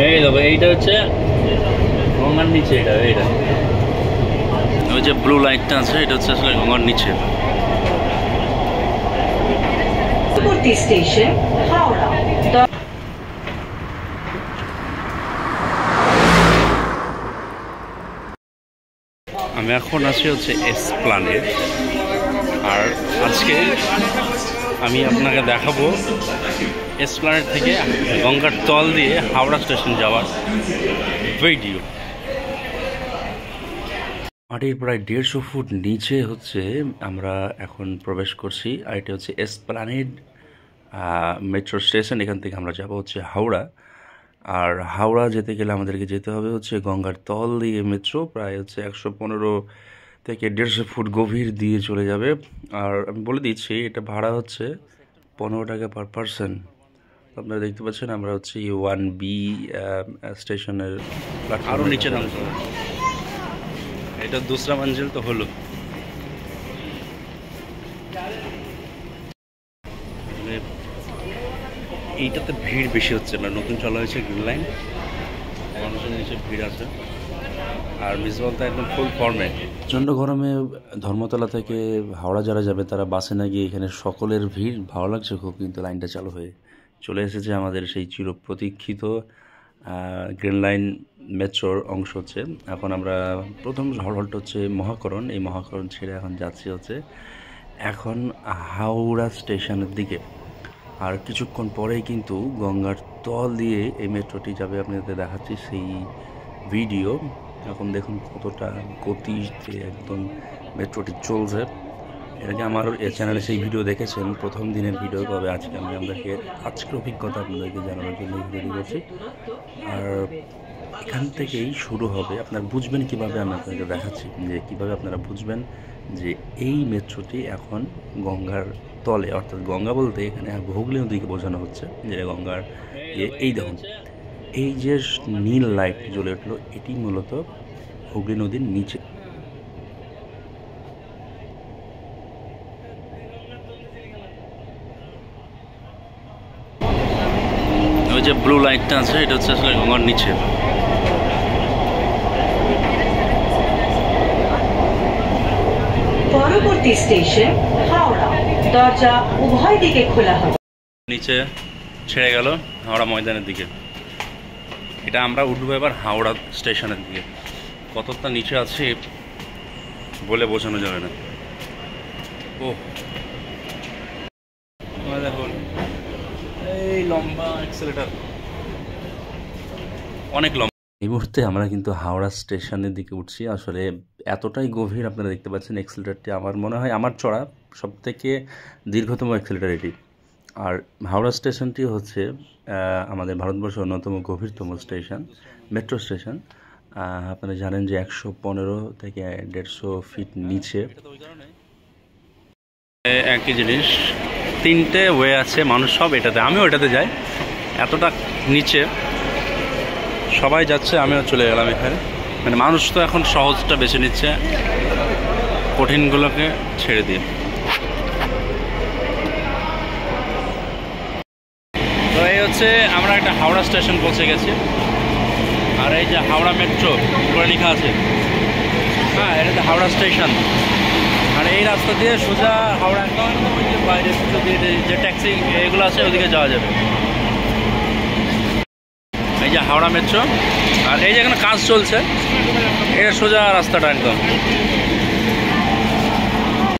এই দেখো এইটা হচ্ছে গঙ্গার নিচে, এইটা ওই যে ব্লু লাইটটা আছে এটা হচ্ছে আসলে গঙ্গার নিচে। স্টেশন হাওড়া। আমি এখন আছি হচ্ছে এসপ্ল্যানেড, আর আজকে আমি আপনাকে দেখাবো এসপ্ল্যানেড থেকে গঙ্গার তল দিয়ে হাওড়া স্টেশন যাওয়ার ভিডিও। মাটির প্রায় 150 ফুট নিচে হচ্ছে আমরা এখন প্রবেশ করছি, আর এটা হচ্ছে এসপ্ল্যানেড মেট্রো স্টেশন। এখান থেকে আমরা যাব হচ্ছে হাওড়া, আর হাওড়া যেতে গেলে আমাদেরকে যেতে হবে হচ্ছে গঙ্গার তল দিয়ে মেট্রো, প্রায় হচ্ছে 115 থেকে 150 ফুট গভীর দিয়ে চলে যাবে। আর আমি বলে দিচ্ছি এটা ভাড়া হচ্ছে 15 টাকা পার পারসন। আপনারা দেখতে পাচ্ছেন আমরা হচ্ছে 1B স্টেশনের আরও নিচে নামতে হবে। এটা দুসরা মঞ্জিল তো হলো। এইটাতে ভিড় বেশি হচ্ছে না, নতুন চালু হয়েছে গ্রিন লাইন, মানুষের নিচে ভিড় আছে। আর মিসবাহটা একদম ফুল ফর্মে। প্রচণ্ড গরমে ধর্মতলা থেকে হাওড়া যারা যাবে তারা বাসে না গিয়ে এখানে সকলের ভিড় ভালো লাগছে খুব, কিন্তু লাইনটা চালু হয়ে চলে এসেছে আমাদের সেই চিরপ্রতীক্ষিত গ্রিন লাইন মেট্রোর অংশ হচ্ছে। এখন আমরা প্রথম হল্ট হচ্ছে মহাকরণ, এই মহাকরণ ছেড়ে এখন যাচ্ছি হচ্ছে এখন হাওড়া স্টেশনের দিকে। আর কিছুক্ষণ পরেই কিন্তু গঙ্গার তল দিয়ে এই মেট্রোটি যাবে, আপনাদের দেখাচ্ছি সেই ভিডিও। এখন দেখুন কতটা গতিতে একদম মেট্রোটি চলছে। এর আগে আমার চ্যানেলে সেই ভিডিও দেখেছেন, প্রথম দিনের ভিডিও, তবে আজকে আমি আপনাদেরকে আজকের অভিজ্ঞতা আপনাদেরকে জানানোর জন্য এই ভিডিওটি করছি। আর এখান থেকেই শুরু হবে, আপনারা বুঝবেন কীভাবে, আমি আপনাকে দেখাচ্ছি যে কীভাবে আপনারা বুঝবেন যে এই মেট্রোটি এখন গঙ্গার তলে, অর্থাৎ গঙ্গা বলতে এখানে হুগলি নদীকে বোঝানো হচ্ছে, যে গঙ্গার এই দেখুন এই যে নীল লাইট জ্বলে উঠলো, এটি মূলত হুগলি নদীর নিচে। ওই যে ব্লু লাইটটা আছে এটা হচ্ছে আসলে গঙ্গার নিচে। পরবর্তী স্টেশন হাওড়া, দরজা উভয় দিকে খোলা হবে। নিচে ছেড়ে গেল হাওড়া ময়দানের দিকে, এটা আমরা উঠবো এবার হাওড়া স্টেশনের দিকে। কতটা নিচে আছে বলে বোঝানো যাবে না। ও দেখুন এই লম্বা অ্যাক্সেলেটার, অনেক লম্বা। এই মুহূর্তে আমরা কিন্তু হাওড়া স্টেশনের দিকে উঠছি। আসলে এতটাই গভীর, আপনারা দেখতে পাচ্ছেন এক্সেলেটারটি আমার মনে হয় আমার চড়া সব থেকে দীর্ঘতম এক্সেলেটার এটি। আর হাওড়া স্টেশনটি হচ্ছে আমাদের ভারতবর্ষের অন্যতম গভীরতম স্টেশন, মেট্রো স্টেশন। আপনারা জানেন যে 115 থেকে 150 ফিট নিচে। একই জিনিস, তিনটে ওয়ে আছে, মানুষ সব এটাতে, আমিও এটাতে যাই। এতটা নিচে সবাই যাচ্ছে, আমিও চলে গেলাম এখানে। মানে মানুষ তো এখন সহজটা বেছে নিচ্ছে কঠিনগুলোকে ছেড়ে দিয়ে। তো এই হচ্ছে আমরা একটা হাওড়া স্টেশন পৌঁছে গেছি, আর এই যে হাওড়া মেট্রো উপরে লেখা আছে, হ্যাঁ এটা হাওড়া স্টেশন। আর এই রাস্তা দিয়ে সোজা হাওড়া একদম ওই যে বাইরে যে ট্যাক্সি এগুলো আছে ওদিকে যাওয়া যাবে। এই যে হাওড়া মেট্রো, আর এই যে এখানে কাজ চলছে, এটা সোজা রাস্তাটা একদম।